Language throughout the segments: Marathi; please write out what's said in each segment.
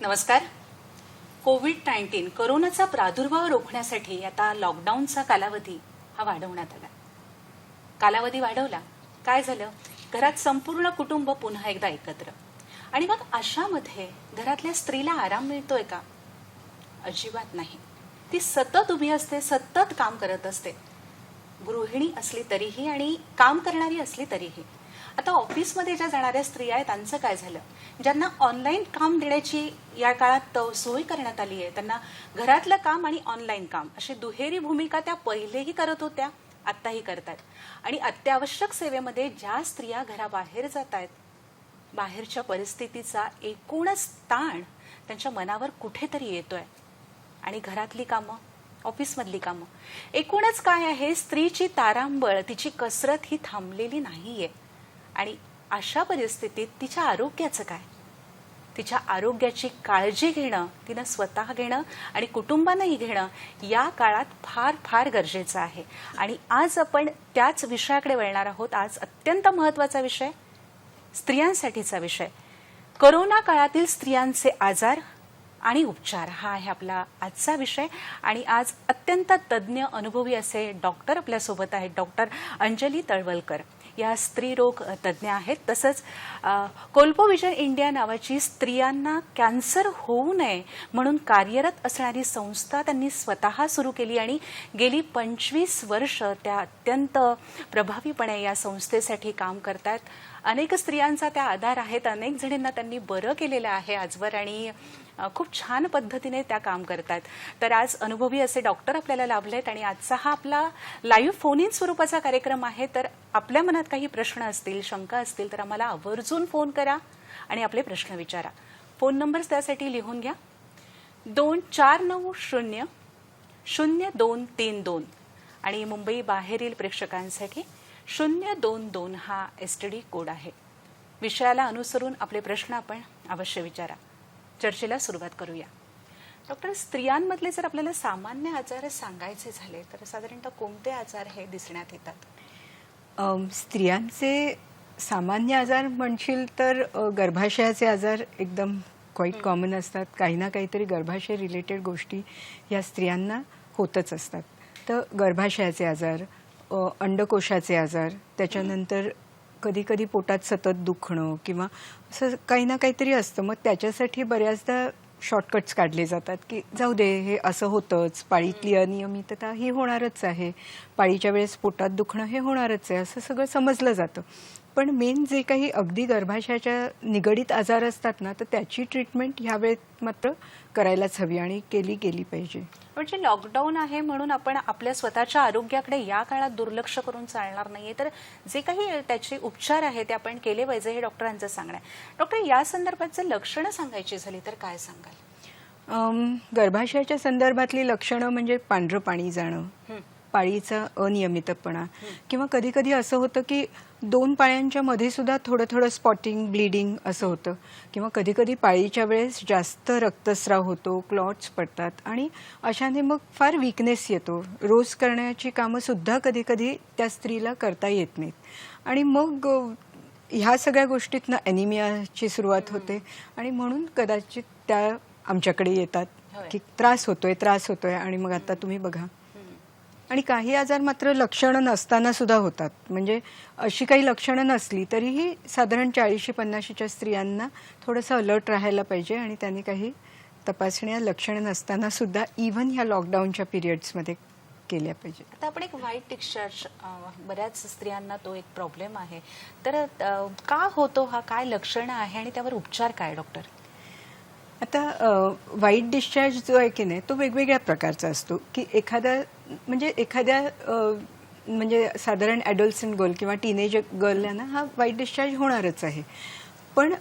नमस्कार. कोविड-19 कोरोनाचा प्रादुर्भाव रोखण्यासाठी आता लॉकडाऊनचा कालावधी हा वाढवण्यात आला. कालावधी वाढवला, काय झालं? घरात संपूर्ण कुटुंब पुन्हा एकदा एकत्र. आणि मग अशामध्ये घरातल्या स्त्रीला आराम मिळतोय का? अजिबात नाही. ती सतत उभी असते, सतत काम करत असते. गृहिणी असली तरीही आणि काम करणारी असली तरीही. आता ऑफिसमध्ये ज्या जाणाऱ्या स्त्रिया आहेत त्यांचं काय झालं? ज्यांना ऑनलाईन काम देण्याची या काळात सोय करण्यात आली आहे, त्यांना घरातलं काम आणि ऑनलाईन काम अशी दुहेरी भूमिका त्या पहिलेही करत होत्या, आत्ताही करतात. आणि अत्यावश्यक सेवेमध्ये ज्या स्त्रिया घराबाहेर जात आहेत, बाहेरच्या परिस्थितीचा एकूणच ताण त्यांच्या मनावर कुठेतरी येतोय. आणि घरातली कामं, ऑफिसमधली कामं, एकूणच काय आहे, स्त्रीची तारांबळ, तिची कसरत ही थांबलेली नाहीये. आणि अशा परिस्थितीत तिच्या आरोग्याचं काय? तिच्या आरोग्याची काळजी घेणं, तिनं स्वतः घेणं आणि कुटुंबानंही घेणं या काळात फार फार गरजेचं आहे. आणि आज आपण त्याच विषयाकडे वळणार आहोत. आज अत्यंत महत्त्वाचा विषय, स्त्रियांसाठीचा विषय, कोरोना काळातील स्त्रियांचे आजार आणि उपचार हा आहे आपला आजचा विषय. आणि आज अत्यंत तज्ज्ञ अनुभवी असे डॉक्टर आपल्यासोबत आहेत. डॉक्टर अंजली तळवलकर या स्त्रीरोग तज्ज्ञ आहेत. तसंच कोल्पोविजन इंडिया नावाची स्त्रियांना कॅन्सर होऊ नये म्हणून कार्यरत असणारी संस्था त्यांनी स्वतः सुरू केली आणि गेली 25 वर्ष त्या अत्यंत प्रभावीपणे या संस्थेसाठी काम करतात. अनेक स्त्रियांचा त्या आधार आहेत. अनेक जणींना त्यांनी बरं केलेलं आहे आजवर आणि खूप छान पद्धतीने त्या काम करतात. तर आज अनुभवी असे डॉक्टर आपल्याला लाभलेत आणि आजचा हा आपला लाईव्ह फोन इन स्वरूपाचा कार्यक्रम आहे. तर आपल्या मनात काही प्रश्न असतील, शंका असतील तर आम्हाला आवर्जून फोन करा आणि आपले प्रश्न विचारा. फोन नंबर्स त्यासाठी लिहून घ्या, 2490-0232 आणि मुंबई बाहेरील प्रेक्षकांसाठी 022 हा STD कोड आहे. विषयाला अनुसरून आपले प्रश्न आपण अवश्य विचारा. चर्चेला सुरुवात करूया. डॉक्टर, स्त्रियांमधले जर आपल्याला सामान्य आजार सांगायचे झाले तर साधारणतः कोणते आजार हे दिसण्यात येतात? स्त्रियांचे सामान्य आजार म्हणशील तर गर्भाशयाचे आजार एकदम क्वाईट कॉमन असतात. काही ना काहीतरी गर्भाशय रिलेटेड गोष्टी या स्त्रियांना होतच असतात. तर गर्भाशयाचे आजार, अंडकोशाचे आजार, त्याच्यानंतर कधी कधी पोटात सतत दुखणं किंवा असं काही ना काहीतरी असतं. मग त्याच्यासाठी बऱ्याचदा शॉर्टकट्स काढले जातात की जाऊ दे, हे असं होतंच, पाळीतली अनियमितता ही होणारच आहे, पाळीच्या वेळेस पोटात दुखणं हे होणारच आहे, असं सगळं समजलं जातं. पण मेन जे काही अगदी गर्भाशयाच्या निगडीत आजार असतात ना, तर त्याची ट्रीटमेंट ह्या वेळेत मात्र करायलाच हवी आणि केली गेली पाहिजे. म्हणजे लॉकडाऊन आहे म्हणून आपण आपल्या स्वतःच्या आरोग्याकडे या काळात दुर्लक्ष करून चालणार नाहीये. तर जे काही त्याचे उपचार आहेत ते आपण केले पाहिजे हे डॉक्टरांचं सांगणं आहे. डॉक्टर, या संदर्भात जर लक्षणं सांगायची झाली तर काय सांगाल? गर्भाशयाच्या संदर्भातली लक्षणं म्हणजे पांढरं पाणी जाणं, पाळीचा अनियमितपणा, किंवा कधी कधी असं होतं की 2 पाळ्यांच्या मध्ये सुद्धा थोडं थोडं स्पॉटिंग, ब्लिडिंग असं होतं. किंवा कधी कधी पाळीच्या वेळेस जास्त रक्तस्राव होतो, क्लॉट्स पडतात आणि अशाने मग फार वीकनेस येतो. रोज करण्याची कामं सुद्धा कधी कधी त्या स्त्रीला करता येत नाहीत. आणि मग ह्या सगळ्या गोष्टीतनं ॲनिमियाची सुरुवात होते आणि म्हणून कदाचित त्या आमच्याकडे येतात की त्रास होतोय आणि मग आता तुम्ही बघा. आणि काही आजार मात्र लक्षणं नसताना सुद्धा होतात. म्हणजे अशी काही लक्षणं नसली तरीही साधारण 40-50च्या स्त्रियांना थोडंसं अलर्ट राहायला पाहिजे आणि त्यांनी काही तपासण्या लक्षणं नसताना सुद्धा इव्हन ह्या लॉकडाऊनच्या पिरियड्समध्ये केल्या पाहिजे. आता आपण एक व्हाईट डिस्चार्ज, बऱ्याच स्त्रियांना तो एक प्रॉब्लेम आहे. तर का होतो हा, काय लक्षणं आहे आणि त्यावर उपचार काय डॉक्टर? आता व्हाईट डिस्चार्ज जो आहे की नाही, तो वेगवेगळ्या प्रकारचा असतो. की एखाद्या म्हणजे साधारण ॲडोलसंट गर्ल किंवा टीनेज गर्लला हा व्हाईट डिस्चार्ज होणारच आहे. पण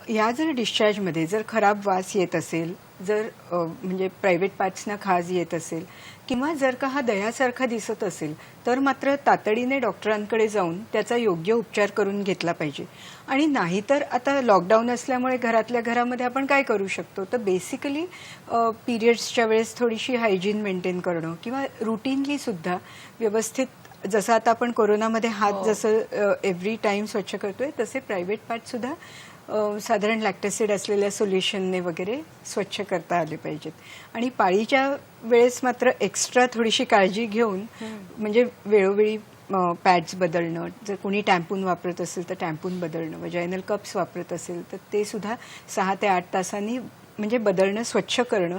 ह्या जर डिस्चार्जमध्ये जर खराब वास येत असेल, जर म्हणजे प्रायव्हेट पार्ट्सना खाज येत असेल किंवा जर का हा दह्यासारखा दिसत असेल तर मात्र तातडीने डॉक्टरांकडे जाऊन त्याचा योग्य उपचार करून घेतला पाहिजे. आणि नाहीतर आता लॉकडाऊन असल्यामुळे घरातल्या घरामध्ये आपण काय करू शकतो, तर बेसिकली पिरियड्सच्या वेळेस थोडीशी हायजीन मेंटेन करणं किंवा रुटीनली सुद्धा व्यवस्थित, जसं आता आपण कोरोनामध्ये हात जसं एव्हरी टाइम स्वच्छ करतोय तसे प्रायव्हेट पार्ट सुद्धा साधारण लॅक्टोसिड असलेल्या सोल्युशनने वगैरे स्वच्छ करता आले पाहिजेत. आणि पाळीच्या वेळेस मात्र एक्स्ट्रा थोडीशी काळजी घेऊन म्हणजे वेळोवेळी पॅड्स बदलणं, जर कोणी टॅम्पून वापरत असेल तर टॅम्पून बदलणं, वजायनल कप्स वापरत असेल तर ते सुद्धा 6 ते 8 तासांनी म्हणजे बदलणं, स्वच्छ करणं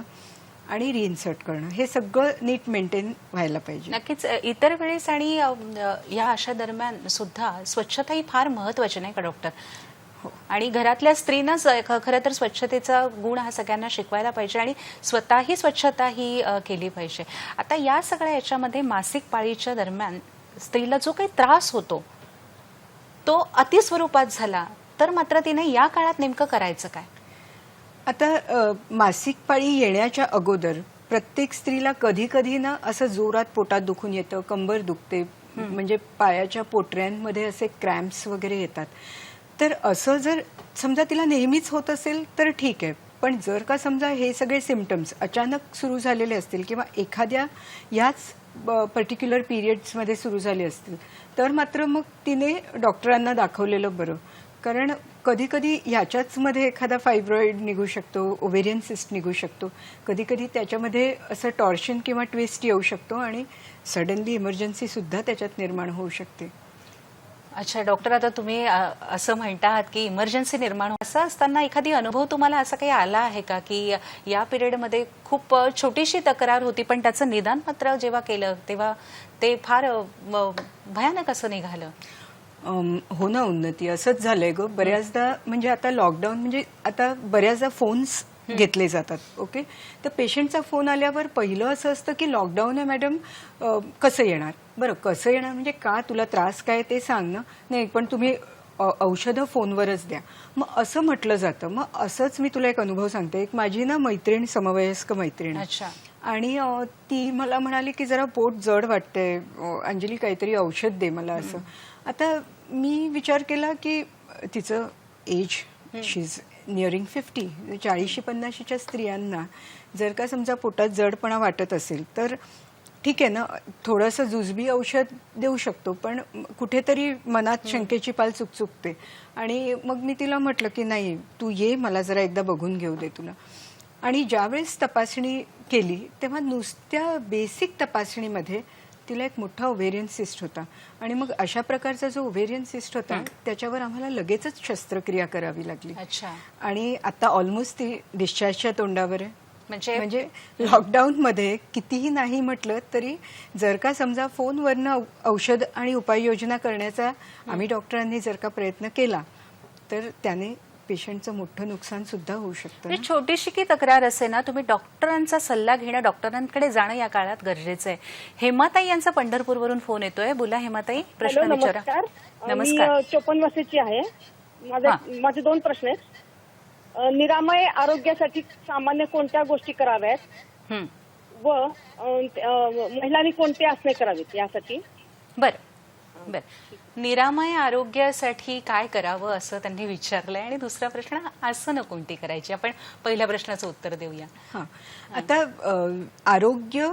आणि रिइन्सर्ट करणं, हे सगळं नीट मेंटेन व्हायला पाहिजे. नक्कीच इतर वेळेस आणि या अशा दरम्यान सुद्धा स्वच्छता ही फार महत्वाची नाही का डॉक्टर? आणि घरातल्या स्त्रीनंच खरं तर स्वच्छतेचा गुण हा सगळ्यांना शिकवायला पाहिजे आणि स्वतःही स्वच्छता ही केली पाहिजे. आता या सगळ्या याच्यामध्ये मासिक पाळीच्या दरम्यान स्त्रीला जो काही त्रास होतो तो अतिस्वरूपात झाला तर मात्र तिने या काळात नेमकं करायचं काय? आता मासिक पाळी येण्याच्या अगोदर प्रत्येक स्त्रीला कधी कधी ना असं जोरात पोटात दुखून येतं, कंबर दुखते, म्हणजे पायाच्या पोटऱ्यांमध्ये असे क्रॅम्प्स वगैरे येतात. तर असं जर समजा तिला नेहमीच होत असेल तर ठीक आहे, पण जर का समजा हे सगळे सिम्पटम्स अचानक सुरू झालेले असतील किंवा एखाद्या याच पर्टिक्युलर पिरियड्समध्ये सुरू झाले असतील तर मात्र मग तिने डॉक्टरांना दाखवलेलं बरं. कारण कधी कधी ह्याच्याच मध्ये एखादा फायब्रॉइड निघू शकतो, ओव्हेरियन सिस्ट निघू शकतो, कधी कधी त्याच्यामध्ये असं टॉर्शन किंवा ट्विस्ट येऊ शकतो आणि सडनली इमर्जन्सी सुद्धा त्याच्यात निर्माण होऊ शकते. अच्छा डॉक्टर, आता तुम्ही असं म्हणता आहात की इमर्जन्सी निर्माण असं असताना एखादी अनुभव तुम्हाला असा काही आला आहे का की या पिरियडमध्ये खूप छोटीशी तक्रार होती पण त्याचं निदान मात्र जेव्हा केलं तेव्हा ते फार भयानक असं निघालं? हो ना उन्नती, असंच झालंय ग बऱ्याचदा. म्हणजे आता लॉकडाऊन म्हणजे आता बऱ्याचदा फोन्स घेतले जातात. ओके, तर पेशंटचा फोन आल्यावर पहिलं असं असतं की लॉकडाऊन आहे मॅडम, कसं येणार? बरं कसं येणार म्हणजे का, तुला त्रास काय ते सांग ना. नाही पण तुम्ही औषधं फोनवरच द्या, मग असं म्हटलं जातं. मग असंच मी तुला एक अनुभव सांगते. एक माझी ना मैत्रीण, समवयस्क मैत्रीण, आणि ती मला म्हणाली की जरा पोट जड वाटतंय अंजली, काहीतरी औषध दे मला असं. आता मी विचार केला की तिचं एज, शी इज निअरिंग 50, 40-50च्या स्त्रियांना जर का समजा पोटात जडपणा वाटत असेल तर ठीक आहे ना, थोडंसं जुजबी औषध देऊ शकतो, पण कुठेतरी मनात शंकेची पाल चुकचुकते. आणि मग मी तिला म्हटलं की नाही तू ये, मला जरा एकदा बघून घेऊ दे तुला. आणि ज्यावेळेस तपासणी केली तेव्हा नुसत्या बेसिक तपासणीमध्ये तिला एक मोठा ओव्हेरियन सिस्ट होता. आणि मग अशा प्रकारचा जो ओव्हेरियन सिस्ट होता त्याच्यावर आम्हाला लगेचच शस्त्रक्रिया करावी लागली. आणि आता ऑलमोस्ट ती डिस्चार्जच्या तोंडावर आहे. म्हणजे लॉकडाऊन मध्ये कितीही नाही म्हटलं तरी जर का समजा फोनवरनं औषध आणि उपाययोजना करण्याचा आम्ही डॉक्टरांनी जर का प्रयत्न केला तर त्याने पेशंटचं मोठं नुकसान सुद्धा होऊ शकतं. छोटीशी की तक्रार असे ना, तुम्ही डॉक्टरांचा सल्ला घेणं, डॉक्टरांकडे जाणं या काळात गरजेचं आहे. हेमाताई यांचा पंढरपूरवरून फोन येतोय. बोला हेमाताई, प्रश्न विचारा. नमस्कार. मी 54 वर्षाची आहे. माझे 2 प्रश्न आहेत. निरामय आरोग्यासाठी सामान्य कोणत्या गोष्टी कराव्यात व महिलांनी कोणते आसने करावीत यासाठी? बर, निरामय आरोग्यासाठी काय करावं असं त्यांनी विचारलंय. आणि दुसरा प्रश्न, आसनं कोणती करायची? आपण पहिल्या प्रश्नाचं उत्तर देऊया. आता आरोग्य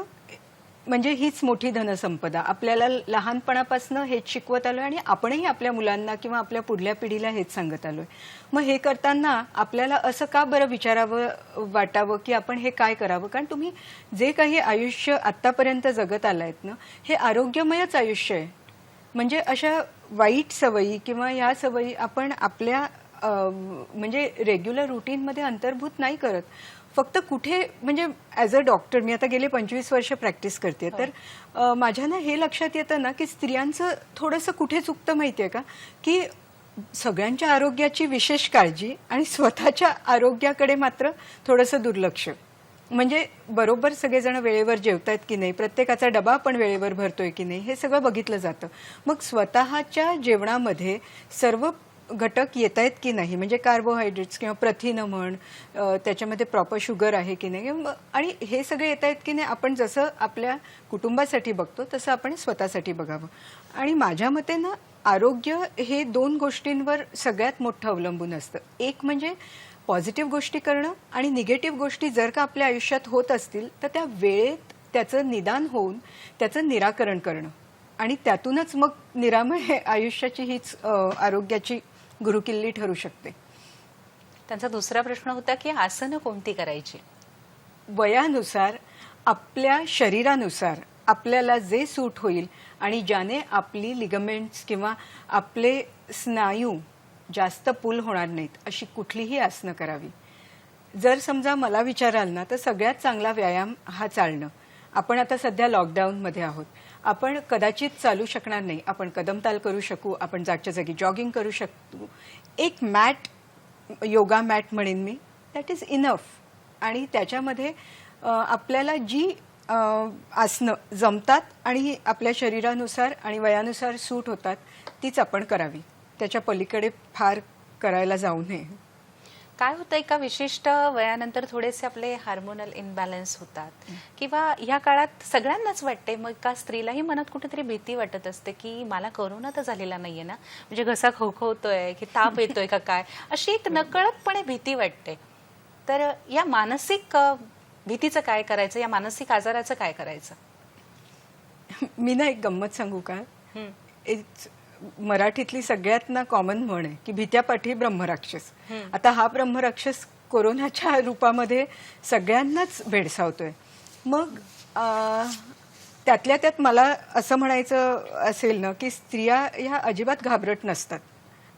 म्हणजे हीच मोठी धनसंपदा. आपल्याला लहानपणापासून हेच शिकवत आलोय आणि आपणही आपल्या मुलांना किंवा आपल्या पुढल्या पिढीला हेच सांगत आलोय. मग हे करताना आपल्याला असं का बरं विचारावं वाटावं की आपण हे काय करावं? कारण तुम्ही जे काही आयुष्य आतापर्यंत जगत आलायत ना, हे आरोग्यमयच आयुष्य आहे. म्हणजे अशा वाईट सवयी किंवा या सवयी आपण आपल्या म्हणजे रेग्युलर रुटीनमध्ये अंतर्भूत नाही करत. फक्त कुठे म्हणजे ॲज अ डॉक्टर मी आता गेले 25 वर्ष प्रॅक्टिस करते, तर माझ्या ना हे लक्षात येतं ना की स्त्रियांचं थोडंसं कुठे चुकतं माहिती आहे का, की सगळ्यांच्या आरोग्याची विशेष काळजी आणि स्वतःच्या आरोग्याकडे मात्र थोडंसं दुर्लक्ष. म्हणजे बरोबर सगळेजण वेळेवर जेवतायत की नाही, प्रत्येकाचा डबा आपण वेळेवर भरतोय की नाही, हे सगळं बघितलं जातं. मग स्वतःच्या जेवणामध्ये सर्व घटक येत आहेत की नाही, म्हणजे कार्बोहायड्रेट्स किंवा प्रथिनं म्हण, त्याच्यामध्ये प्रॉपर शुगर आहे की नाही, आणि हे सगळे येत आहेत की नाही, आपण जसं आपल्या कुटुंबासाठी बघतो तसं आपण स्वतःसाठी बघावं. आणि माझ्या मते ना आरोग्य हे 2 गोष्टींवर सगळ्यात मोठं अवलंबून असतं. एक म्हणजे पॉझिटिव्ह गोष्टी करणं, आणि निगेटिव्ह गोष्टी जर का आपल्या आयुष्यात होत असतील तर त्या वेळेत त्याचं निदान होऊन त्याचं निराकरण करणं, आणि त्यातूनच मग निरामय आयुष्याची हीच आरोग्याची गुरुकिल्ली ठरू शकते. त्यांचा दुसरा प्रश्न होता की आसनं कोणती करायची? वयानुसार, आपल्या शरीरानुसार आपल्याला जे सूट होईल आणि ज्याने आपली लिगमेंट्स किंवा आपले स्नायू जास्त पुल होणार नाहीत अशी कुठलीही आसनं करावी. जर समजा मला विचाराल ना, तर सगळ्यात चांगला व्यायाम हा चालणं. आपण आता सध्या लॉकडाऊनमध्ये आहोत. आपण कदाचित चालू शकणार नाही, आपण कदमताल करू शकू, आपण जागच्या जागी जॉगिंग करू शकतो. एक मॅट, योगा मॅट म्हणेन मी, दॅट इज इनफ. आणि त्याच्यामध्ये आपल्याला जी आसनं जमतात आणि आपल्या शरीरानुसार आणि वयानुसार सूट होतात तीच आपण करावी. त्याच्या पलीकडे फार करायला जाऊ नये. काय होतं, एका विशिष्ट वयानंतर थोडेसे आपले हार्मोनल इनबॅलन्स होतात किंवा ह्या काळात सगळ्यांनाच वाटते, मग का स्त्रीलाही मनात कुठेतरी भीती वाटत असते की मला कोरोना तर झालेला नाहीये ना, म्हणजे घसा खवखवतोय की ताप येतोय का काय, अशी एक नकळतपणे भीती वाटते. तर या मानसिक भीतीचं काय करायचं, या मानसिक आजाराचं काय करायचं? मी ना एक गंमत सांगू का? मराठीतली सगळ्यात ना कॉमन म्हण आहे की भीत्यापाठी ब्रह्मराक्षस. आता हा ब्रह्मराक्षस कोरोनाच्या रूपामध्ये सगळ्यांनाच भेडसावतोय. मग त्यातल्या त्यात मला असं म्हणायचं असेल ना की स्त्रिया ह्या अजिबात घाबरट नसतात.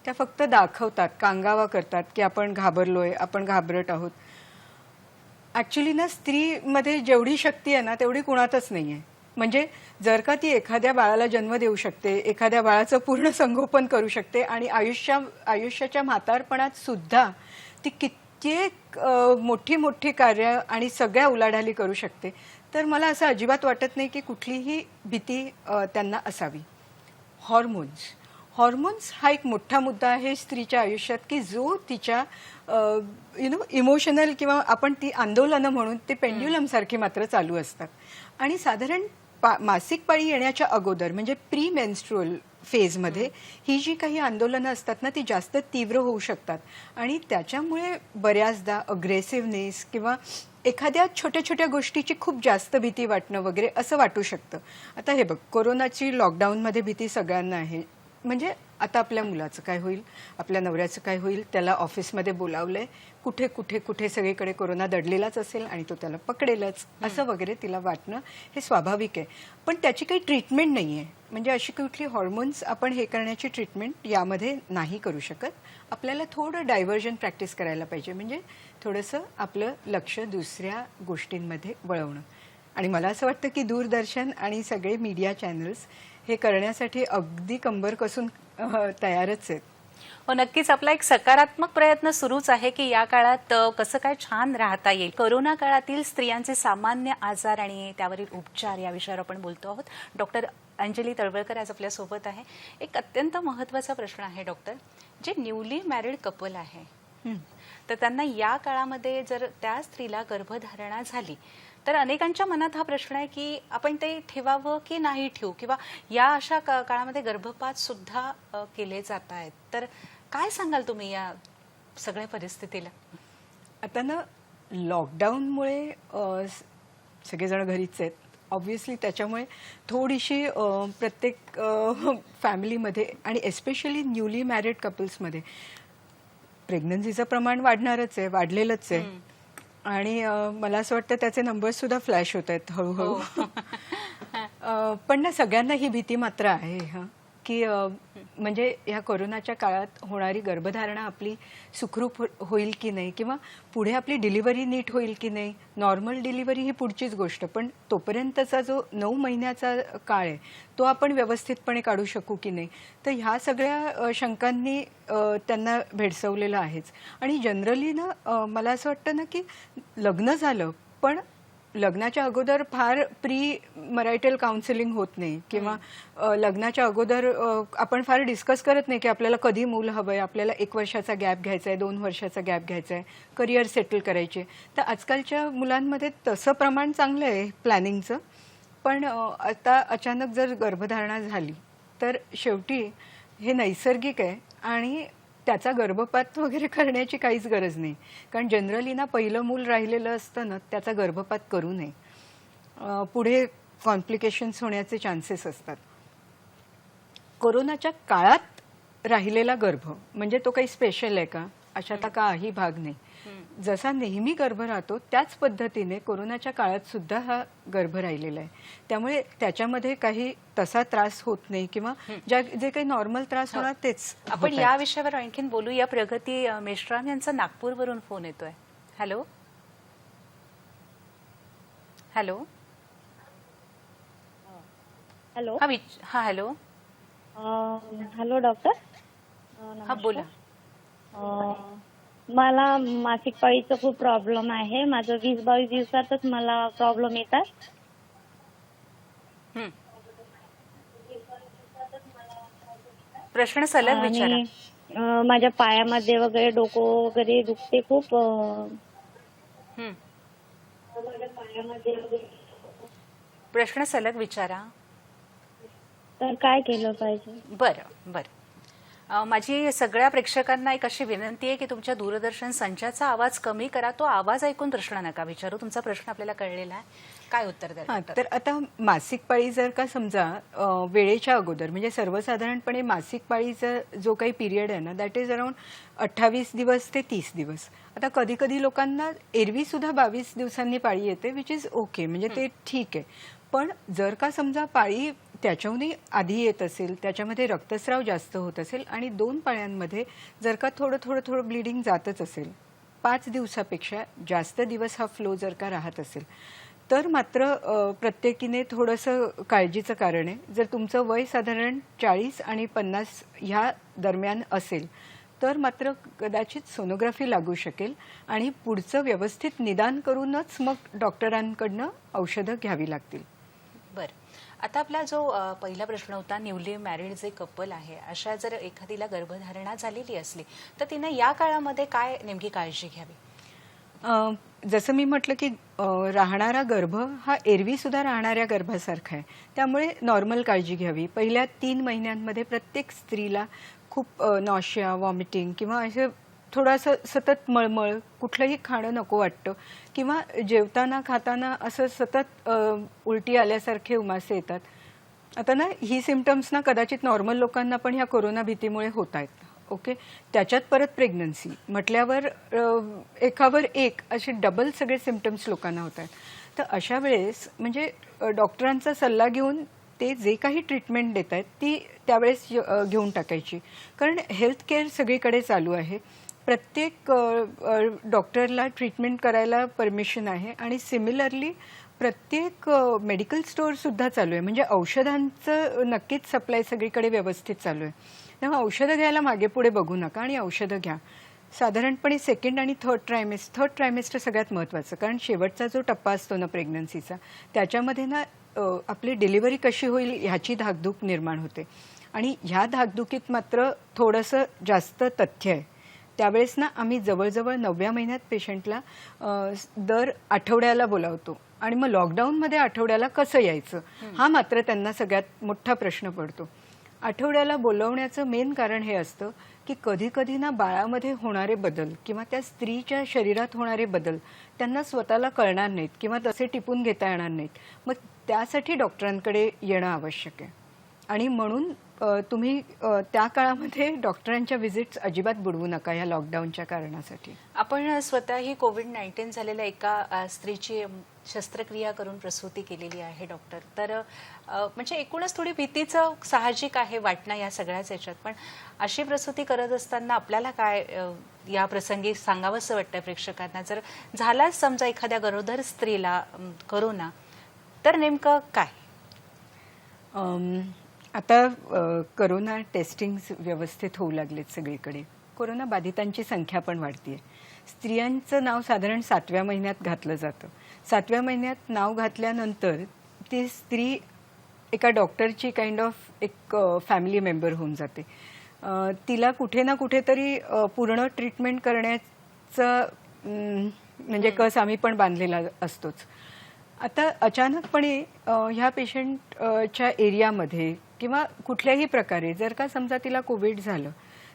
त्या फक्त दाखवतात, कांगावा करतात की आपण घाबरलोय, आपण घाबरट आहोत. ॲक्च्युली ना स्त्रीमध्ये जेवढी शक्ती आहे ना तेवढी कुणातच नाही आहे. म्हणजे जर का ती एखाद्या बाळाला जन्म देऊ शकते, एखाद्या बाळाचं पूर्ण संगोपन करू शकते आणि आयुष्याच्या म्हातारपणात सुद्धा ती कित्येक मोठी मोठी कार्य आणि सगळ्या उलाढाली करू शकते, तर मला असं अजिबात वाटत नाही की कुठलीही भीती त्यांना असावी. हॉर्मोन्स हा एक मोठा मुद्दा आहे स्त्रीच्या आयुष्यात की जो तिच्या इमोशनल किंवा आपण ती आंदोलनं म्हणून ते पेंड्युलम सारखी मात्र चालू असतात. आणि साधारण मासिक पाळी येण्याच्या अगोदर म्हणजे प्री मेन्स्ट्रुअल फेजमध्ये ही जी काही आंदोलनं असतात ना ती जास्त तीव्र होऊ शकतात आणि त्याच्यामुळे बऱ्याचदा अग्रेसिव्हनेस किंवा एखाद्या छोट्या छोट्या गोष्टीची खूप जास्त भीती वाटणं वगैरे असं वाटू शकतं. आता हे बघ, कोरोनाची लॉकडाऊनमध्ये भीती सगळ्यांना आहे. म्हणजे आता आपल्या मुलाचं काय होईल, आपल्या नवऱ्याचं काय होईल, त्याला ऑफिसमध्ये बोलावलंय, कुठे कुठे कुठे सगळीकडे कोरोना दडलेलाच असेल आणि तो त्याला पकडेलच असं वगैरे तिला वाटणं हे स्वाभाविक आहे. पण त्याची काही ट्रीटमेंट नाही आहे. म्हणजे अशी कुठली हॉर्मोन्स आपण हे करण्याची ट्रीटमेंट यामध्ये नाही करू शकत. आपल्याला थोडं डायव्हर्जन प्रॅक्टिस करायला पाहिजे. म्हणजे थोडंसं आपलं लक्ष दुसऱ्या गोष्टींमध्ये वळवणं. आणि मला असं वाटतं की दूरदर्शन आणि सगळे मीडिया चॅनल्स हे करण्यासाठी अगदी कंबर कसून तयारच आहेत. हो, नक्कीच आपला एक सकारात्मक प्रयत्न सुरूच आहे की या काळात कसं काय छान राहता येईल. कोरोना काळातील स्त्रियांचे सामान्य आजार आणि त्यावरील उपचार या विषयावर आपण बोलतो आहोत. डॉक्टर अंजली तळवलकर आज आपल्या सोबत आहे. एक अत्यंत महत्त्वाचा प्रश्न आहे डॉक्टर, जे न्यूली मॅरिड कपल आहे तर त्यांना या काळामध्ये जर त्या स्त्रीला गर्भधारणा झाली तर अनेकांच्या मनात हा प्रश्न आहे की आपण ते ठेवावं की नाही ठेवू, किंवा या अशा काळामध्ये गर्भपात सुद्धा केले जात आहेत. तर काय सांगाल तुम्ही या सगळ्या परिस्थितीला? आता ना लॉकडाऊनमुळे सगळेजण घरीच आहेत ऑब्व्हियसली. त्याच्यामुळे थोडीशी प्रत्येक फॅमिलीमध्ये आणि एस्पेशली न्यूली मॅरिड कपल्समध्ये प्रेग्नन्सीचं प्रमाण वाढणारच आहे, वाढलेलंच आहे. आणि मला असं वाटतं त्याचे नंबर्स सुद्धा फ्लॅश होत आहेत हळूहळू. पण ना सगळ्यांना ही भीती मात्र आहे की म्हणजे ह्या कोरोनाच्या काळात होणारी गर्भधारणा आपली सुखरूप होईल की नाही, किंवा पुढे आपली डिलिव्हरी नीट होईल की नाही. नॉर्मल डिलिव्हरी ही पुढचीच गोष्ट, पण तोपर्यंतचा जो 9 महिन्याचा काळ आहे तो आपण व्यवस्थितपणे काढू शकू की नाही. तर ह्या सगळ्या शंकांनी त्यांना भेडसवलेलं आहेच. आणि जनरली ना मला असं वाटतं ना की लग्न झालं पण लग्नाच्या अगोदर फार प्री मरायटल काउन्सिलिंग होत नाही, किंवा लग्नाच्या अगोदर आपण फार डिस्कस करत नाही की आपल्याला कधी मूल हवंय, आपल्याला 1 वर्षाचा गॅप घ्यायचा आहे, 2 वर्षाचा गॅप घ्यायचा आहे, करिअर सेटल करायचे. तर आजकालच्या मुलांमध्ये तसं प्रमाण चांगलं आहे प्लॅनिंगचं. पण आता अचानक जर गर्भधारणा झाली तर शेवटी हे नैसर्गिक आहे आणि त्याचा गर्भपात वगैरे करण्याची काहीच गरज नाही. कारण जनरली ना पहिलं मूल राहिलेलं असतं ना त्याचा गर्भपात करू नये, पुढे कॉम्प्लिकेशन्स होण्याचे चान्सेस असतात. कोरोनाच्या काळात राहिलेला गर्भ म्हणजे तो काही स्पेशल आहे का? अशातला काही भाग नाही. जसा नेहमी गर्भ राहतो त्याच पद्धतीने कोरोनाच्या काळात सुद्धा हा गर्भ राहिलेला आहे. त्यामुळे त्याच्यामध्ये काही तसा त्रास होत नाही किंवा जे काही नॉर्मल त्रास होणार तेच आपण होत आहेत. या विषयावर आणखीन बोलूया. प्रगती मेश्राम यांचा नागपूरवरून फोन येतोय. Hello hello hello. हा हॅलो. Hello doctor. हा बोला. मला मासिक पाळीचा खूप प्रॉब्लेम आहे. माझं 20-22 दिवसातच मला प्रॉब्लेम येतात. हं. प्रश्न सलग विचारा. आणि माझ्या पायामध्ये वगैरे डोकं वगैरे दुखते खूप. हं. माझ्या पायामध्ये वगैरे. प्रश्न सलग विचारा. तर काय केलं पाहिजे? बरं बरं. माझी सगळ्या प्रेक्षकांना एक अशी विनंती आहे की तुमच्या दूरदर्शन संचाचा आवाज कमी करा. तो आवाज ऐकून प्रश्न नका विचारू. तुमचा प्रश्न आपल्याला कळलेला आहे. काय उत्तर द्याल? हां, तर आता मासिक पाळी जर का समजा वेळेच्या अगोदर म्हणजे सर्वसाधारणपणे मासिक पाळीचा जो काही पिरियड आहे ना दॅट इज अराउंड 28 दिवस ते 30 दिवस. आता कधी कधी लोकांना एरवी सुद्धा 22 दिवसांनी पाळी येते विच इज ओके, म्हणजे ते ठीक आहे. पण जर का समजा पाळी त्याच्याहूनही आधी येत असेल, त्याच्यामध्ये रक्तस्राव जास्त होत असेल आणि 2 पाळ्यांमध्ये जर का थोडं थोडं थोडं ब्लिडिंग जातच असेल, 5 दिवसापेक्षा जास्त दिवस हा फ्लो जर का राहत असेल, तर मात्र प्रत्येकीने थोडंसं काळजीचं कारण आहे. जर तुमचं वय साधारण 40 आणि 50 ह्या दरम्यान असेल तर मात्र कदाचित सोनोग्राफी लागू शकेल आणि पुढचं व्यवस्थित निदान करूनच मग डॉक्टरांकडनं औषधं घ्यावी लागतील. बरं. आता आपला जो पहिला प्रश्न होता, न्यूली मॅरिड जे कपल आहे अशा जर एखादीला गर्भधारणा झालेली असली तर तिने या काळामध्ये काय नेमकी काळजी घ्यावी? जसं मी म्हटलं की राहणारा गर्भ हा एरवी सुद्धा राहणाऱ्या गर्भासारखा आहे. त्यामुळे नॉर्मल काळजी घ्यावी. पहिल्या 3 महिन्यांमध्ये प्रत्येक स्त्रीला खूप नॉशिया, वॉमिटिंग किंवा असं थोडंसं सतत मळमळ, कुठलंही खाणं नको वाटतं किंवा जेवताना खाताना असं सतत उलटी आल्यासारखे उमासे येतात. आता ना ही सिम्पटम्स ना कदाचित नॉर्मल लोकांना पण ह्या कोरोना भीतीमुळे होत आहेत. ओके, त्याच्यात परत प्रेग्नन्सी म्हटल्यावर एकावर एक असे डबल सगळे सिम्पटम्स लोकांना होत आहेत. तर अशा वेळेस म्हणजे डॉक्टरांचा सल्ला घेऊन ते जे काही ट्रीटमेंट देत आहेत ती त्यावेळेस घेऊन टाकायची. कारण हेल्थ केअर सगळीकडे चालू आहे. प्रत्येक डॉक्टरला ट्रीटमेंट करायला परमिशन आहे आणि सिमिलरली प्रत्येक मेडिकल स्टोअरसुद्धा चालू आहे. म्हणजे औषधांचं नक्कीच सप्लाय सगळीकडे व्यवस्थित चालू आहे. तेव्हा औषधं घ्यायला मागे पुढे बघू नका आणि औषधं घ्या. साधारणपणे 2nd आणि 3rd ट्रायमेस्टर सगळ्यात महत्त्वाचं, कारण शेवटचा जो टप्पा असतो ना प्रेग्नन्सीचा त्याच्यामध्ये ना आपली डिलिव्हरी कशी होईल ह्याची धाकधूक निर्माण होते आणि ह्या धाकधुकीत मात्र थोडंसं जास्त तथ्य आहे. त्यावेळेस ना आम्ही जवळजवळ 9व्या महिन्यात पेशंटला दर आठवड्याला बोलावतो आणि मग लॉकडाऊनमध्ये आठवड्याला कसं यायचं हा मात्र त्यांना सगळ्यात मोठा प्रश्न पडतो. आठवड्याला बोलवण्याचं मेन कारण हे असतं की कधी कधी ना बाळामध्ये होणारे बदल किंवा त्या स्त्रीच्या शरीरात होणारे बदल त्यांना स्वतःला कळणार नाहीत किंवा तसे टिपून घेता येणार नाहीत. मग त्यासाठी डॉक्टरांकडे येणं आवश्यक आहे आणि म्हणून तुम्ही त्या काळामध्ये डॉक्टरांच्या व्हिजिट्स अजिबात बुडवू नका या लॉकडाऊनच्या कारणासाठी. आपण स्वतःही कोविड-19 झालेल्या एका स्त्रीची शस्त्रक्रिया करून प्रसूती केलेली आहे डॉक्टर. तर म्हणजे एकूणच थोडी भीतीचं साहजिक आहे वाटणं या सगळ्याच याच्यात. पण अशी प्रसूती करत असताना आपल्याला काय या प्रसंगी सांगावंसं वाटतं प्रेक्षकांना? जर झालाच समजा एखाद्या गरोदर स्त्रीला कोरोना तर नेमकं काय? आता कोरोना टेस्टिंग व्यवस्थित होऊ लागलेत सगळीकडे. कोरोना बाधितांची संख्या पण वाढतीये. स्त्रियांचं नाव साधारण 7व्या महिन्यात घातलं जातं. 7व्या महिन्यात नाव घातल्यानंतर ती स्त्री एका डॉक्टरची काइंड ऑफ एक फॅमिली मेंबर होऊन जाते. तिला कुठे ना कुठेतरी पूर्ण ट्रीटमेंट करण्याचा म्हणजे कस आम्ही पण बांधलेला असतोच. आता अचानकपणे ह्या पेशंटच्या एरियामध्ये किंवा कुठल्याही प्रकारे जर का समजा तिला कोविड झालं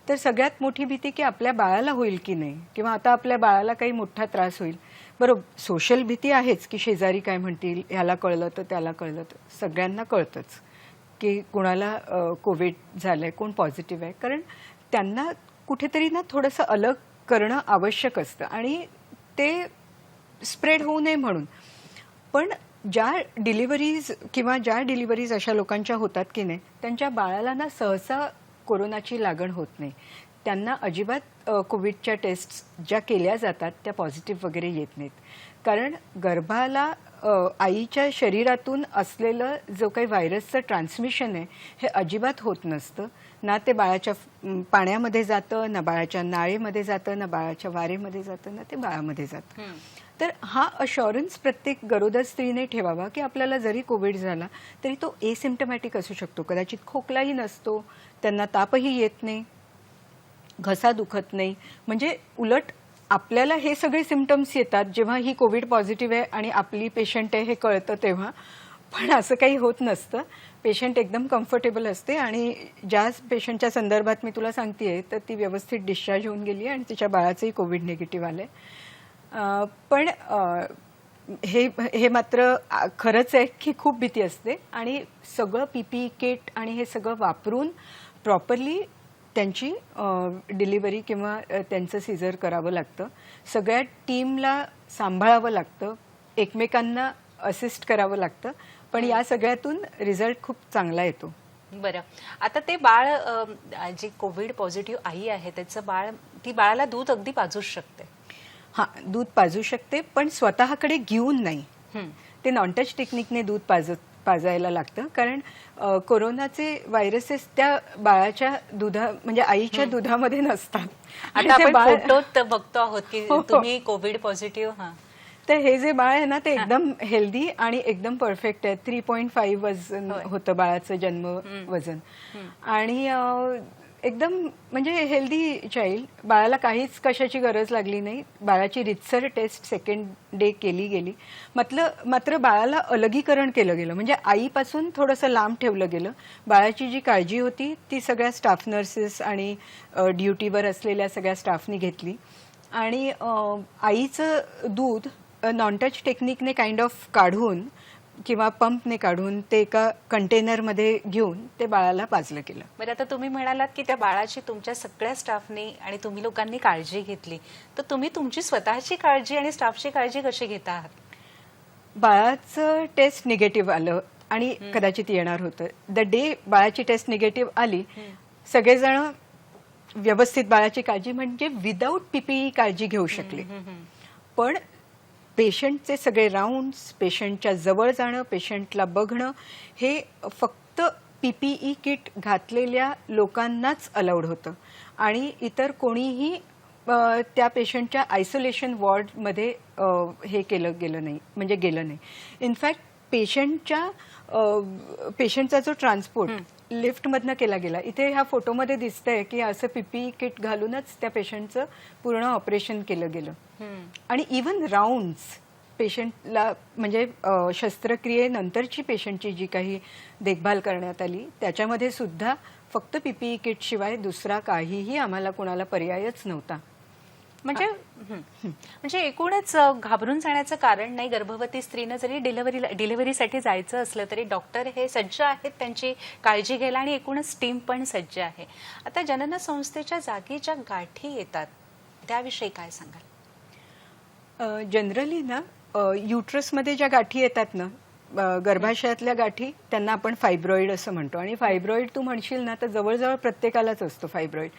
तर सगळ्यात मोठी भीती की आपल्या बाळाला होईल की नाही किंवा आता आपल्या बाळाला काही मोठा त्रास होईल. बरोबर, सोशल भीती आहेच की शेजारी काय म्हणतील, ह्याला कळलं तर त्याला कळलं तर. सगळ्यांना कळतंच की कोणाला कोविड झालंय, कोण पॉझिटिव्ह आहे, कारण त्यांना कुठेतरी ना थोडंसं अलग करणं आवश्यक असतं आणि ते स्प्रेड होऊ नये म्हणून. पण ज्या डिलिव्हरीज अशा लोकांच्या होतात की नाही, त्यांच्या बाळाला ना सहसा कोरोनाची लागण होत नाही. त्यांना अजिबात कोविडच्या टेस्ट ज्या केल्या जातात त्या पॉझिटिव्ह वगैरे येत नाहीत. कारण गर्भाला आईच्या शरीरातून असलेलं जो काही व्हायरसचं ट्रान्समिशन आहे हे अजिबात होत नसतं. ना ते बाळाच्या पाण्यामध्ये जातं, ना बाळाच्या नाळेमध्ये जातं, ना बाळाच्या वारेमध्ये जातं, ना ते बाळामध्ये जातं. तर हा अशुरन्स प्रत्येक गरोदर स्त्रीने ठेवावा की आपल्याला जरी कोविड झाला तरी तो एसिम्प्टमॅटिक असू शकतो. कदाचित खोकलाही नसतो, त्यांना तापही येत नाही, घसा दुखत नाही. म्हणजे उलट आपल्याला हे सगळे सिम्पटम्स येतात जेव्हा ही कोविड पॉझिटिव्ह आहे आणि आपली पेशंट आहे हे कळतं तेव्हा. पण असं काही होत नसतं. पेशंट एकदम कम्फर्टेबल असते आणि ज्या पेशंटच्या संदर्भात मी तुला सांगतेय तर ती व्यवस्थित डिस्चार्ज होऊन गेली आणि तिच्या बाळाचंही कोविड निगेटिव्ह आलंय. पण हे मात्र खरंच आहे की खूप भीती असते आणि सगळं PPE किट आणि हे सगळं वापरून प्रॉपरली त्यांची डिलिव्हरी किंवा त्यांचं सिझर करावं लागतं. सगळ्या टीमला सांभाळावं लागतं, एकमेकांना असिस्ट करावं लागतं. पण या सगळ्यातून रिझल्ट खूप चांगला येतो. बरं, आता ते बाळ जी कोविड पॉझिटिव्ह आई आहे त्याचं बाळ, ती बाळाला दूध अगदी पाजूच शकते. हां, दूध पाजू शकते पण स्वतःकडे घेऊन नाही. ते नॉन टच टेक्निकने दूध पाजायला लागतं. कारण कोरोनाचे व्हायरसेस त्या बाळाच्या म्हणजे आईच्या दुधामध्ये नसतात. आता आपण फोटोत बघतो आहोत की तुम्ही कोविड पॉझिटिव्ह. तर हे जे बाळ आहे ना ते एकदम हेल्दी आणि एकदम परफेक्ट आहे. 3.5 वजन होतं बाळाचं जन्म वजन आणि एकदम म्हणजे हेल्दी चाइल्ड. बाळाला काहीच कशाची गरज लागली नाही. बाळाची रितसर टेस्ट सेकंड डे केली गेली. मात्र बाळाला अलगीकरण केलं गेलं, म्हणजे आईपासून थोडंसं लांब ठेवलं गेलं. बाळाची जी काळजी होती ती सगळ्या स्टाफ नर्सेस आणि ड्युटीवर असलेल्या सगळ्या स्टाफनी घेतली आणि आईचं दूध नॉन टच टेक्निकने काइंड ऑफ काढून किंवा पंपने काढून ते एका कंटेनरमध्ये घेऊन ते बाळाला पाजलं गेलं. बरं, आता तुम्ही म्हणालात की त्या बाळाची तुमच्या सगळ्या स्टाफने आणि तुम्ही लोकांनी काळजी घेतली, तर तुम्ही तुमची स्वतःची काळजी आणि स्टाफची काळजी कशी घेता आहात? बाळाचं टेस्ट निगेटिव्ह आलं आणि कदाचित येणार होतं. द डे बाळाची टेस्ट निगेटिव्ह आली, सगळेजण व्यवस्थित बाळाची काळजी म्हणजे विदाऊट PPE काळजी घेऊ शकले. पण पेशंटचे सगळे राऊंड्स, पेशंटच्या जवळ जाणं, पेशंटला बघणं हे फक्त PPE किट घातलेल्या लोकांनाच अलाउड होतं आणि इतर कोणीही त्या पेशंटच्या आयसोलेशन वॉर्डमध्ये हे केलं गेलं नाही, म्हणजे गेलं नाही. इनफॅक्ट पेशंटचा जो ट्रान्सपोर्ट लिफ्टमधनं केला गेला. इथे ह्या फोटोमध्ये दिसतंय की असं PPE किट घालूनच त्या पेशंटचं पूर्ण ऑपरेशन केलं गेलं. आणि इव्हन राऊंड्स पेशंटला म्हणजे शस्त्रक्रियेनंतरची पेशंटची जी काही देखभाल करण्यात आली त्याच्यामध्ये सुद्धा फक्त PPE किट शिवाय दुसरा काहीही आम्हाला कोणाला पर्यायच नव्हता. म्हणजे एकूणच घाबरून जाण्याचं कारण नाही. गर्भवती स्त्रीनं जरी डिलिव्हरीसाठी जायचं असलं तरी डॉक्टर हे सज्ज आहेत त्यांची काळजी घ्यायला आणि एकूणच टीम पण सज्ज आहे. आता जनन संस्थेच्या जागी ज्या गाठी येतात त्याविषयी काय सांगाल? जनरली ना युट्रसमध्ये ज्या गाठी येतात ना, गर्भाशयातल्या गाठी, त्यांना आपण फायब्रॉइड असं म्हणतो. आणि फायब्रॉइड तू म्हणशील ना तर जवळजवळ प्रत्येकालाच असतो फायब्रॉइड.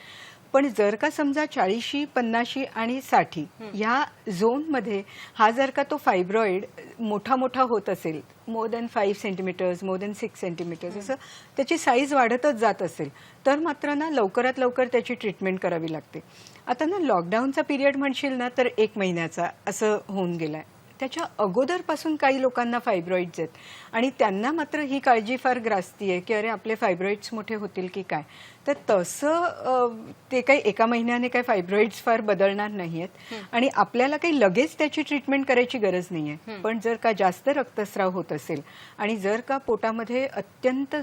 पण जर का समजा 40, 50 आणि 60 ह्या झोनमध्ये हा जर का तो फायब्रॉइड मोठा होत असेल, more than 5 centimetres, more than 6 centimetres, असं त्याची साईज वाढतच जात असेल तर मात्र ना लवकरात लवकर त्याची ट्रीटमेंट करावी लागते. आता ना लॉकडाऊनचा पिरियड म्हणशील ना तर 1 महिन्याचा असं होऊन गेलाय. त्याच्या अगोदरपासून काही लोकांना फायब्रॉइड्स आहेत आणि त्यांना मात्र ही काळजी फार ग्रासती आहे की अरे आपले फायब्रॉइड्स मोठे होतील की काय. तर तसं ते काही एका महिन्याने काही फायब्रॉइड्स फार बदलणार नाहीयेत आणि आपल्याला काही लगेच त्याची ट्रीटमेंट करायची गरज नाहीये. पण जर का जास्त रक्तस्राव होत असेल आणि जर का पोटामध्ये अत्यंत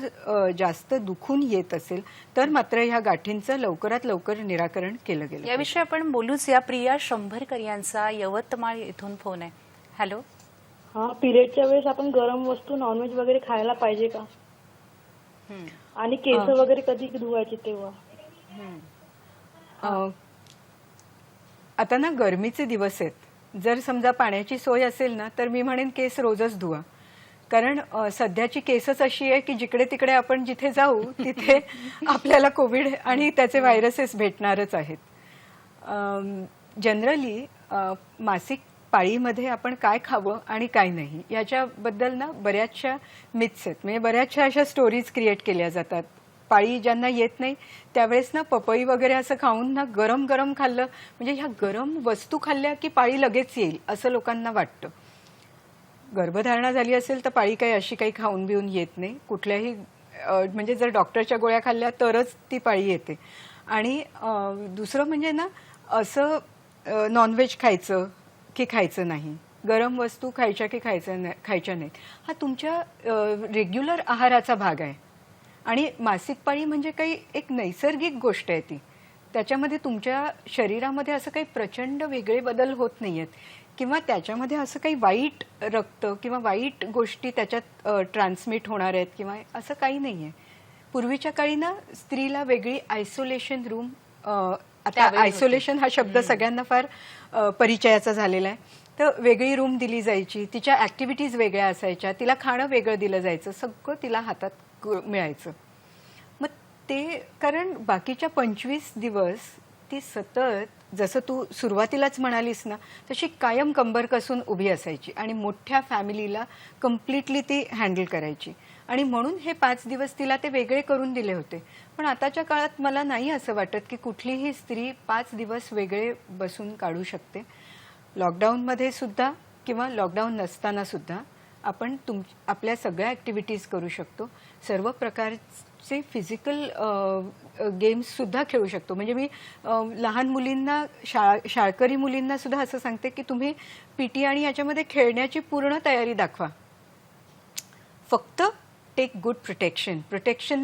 जास्त दुखून येत असेल तर मात्र ह्या गाठींचं लवकरात लवकर निराकरण केलं गेलं. याविषयी आपण बोलूच. या प्रिया शंभरकर यांचा यवतमाळ इथून फोन आहे. हॅलो. हा, पिरियडच्या वेळेस आपण गरम वस्तू, नॉनव्हेज वगैरे खायला पाहिजे का? आणि केस वगैरे कधी धुवायचे तेव्हा? आता ना गरमीचे दिवस आहेत, जर समजा पाण्याची सोय असेल ना तर मी म्हणेन केस रोजच धुवा. कारण सध्याची केसच अशी आहे की जिकडे तिकडे आपण जिथे जाऊ तिथे आपल्याला कोविड आणि त्याचे व्हायरसेस भेटणारच आहेत. जनरली मासिक पाळीमध्ये आपण काय खावं आणि काय नाही याच्याबद्दल ना बऱ्याचशा मिथ्स आहेत. म्हणजे बऱ्याचशा अशा स्टोरीज क्रिएट केल्या जातात. पाळी ज्यांना येत नाही त्यावेळेस ना पपई वगैरे असं खाऊन ना गरम गरम खाल्लं म्हणजे ह्या गरम वस्तू खाल्ल्या की पाळी लगेच येईल असं लोकांना वाटतं. गर्भधारणा झाली असेल तर पाळी काही अशी काही खाऊन बिऊन येत नाही. कुठल्याही म्हणजे जर डॉक्टरच्या गोळ्या खाल्ल्या तरच ती पाळी येते. आणि दुसरं म्हणजे ना असं नॉनव्हेज खायचं की खायचं नाही, गरम वस्तू खायच्या की खायच्या नाहीत, हा तुमच्या रेग्युलर आहाराचा भाग आहे. आणि मासिक पाळी म्हणजे काही एक नैसर्गिक गोष्ट आहे ती. त्याच्यामध्ये तुमच्या शरीरामध्ये असं काही प्रचंड वेगळे बदल होत नाही आहेत किंवा त्याच्यामध्ये असं काही वाईट रक्त किंवा वाईट गोष्टी त्याच्यात ट्रान्समिट होणार आहेत किंवा असं काही नाही आहे. पूर्वीच्या काळी ना स्त्रीला वेगळी आयसोलेशन रूम, आता आयसोलेशन हा शब्द सगळ्यांना फार परिचयाचा झालेला आहे, तर वेगळी रूम दिली जायची, तिच्या ॲक्टिव्हिटीज वेगळ्या असायच्या, तिला खाणं वेगळं दिलं जायचं, सगळं तिला हातात मिळायचं. मग ते कारण बाकीच्या 25 दिवस ती सतत जसं तू सुरुवातीलाच म्हणालीस ना तशी कायम कंबर कसून उभी असायची आणि मोठ्या फॅमिलीला कम्प्लिटली ती हँडल करायची. आणि म्हणून हे 5 दिवस तिला ते वेगळे करून दिले होते. पण आताच्या काळात मला नाही असं वाटत की कुठलीही स्त्री 5 दिवस वेगळे बसून काढू शकते. लॉकडाऊनमध्ये सुद्धा किंवा लॉकडाऊन नसताना सुद्धा आपण आपल्या सगळ्या ॲक्टिव्हिटीज करू शकतो. सर्व प्रकारचे फिजिकल गेम्ससुद्धा खेळू शकतो. म्हणजे मी लहान मुलींना शाळकरी मुलींना सुद्धा असं सांगते की तुम्ही PT आणि याच्यामध्ये खेळण्याची पूर्ण तयारी दाखवा. फक्त टेक गुड प्रोटेक्शन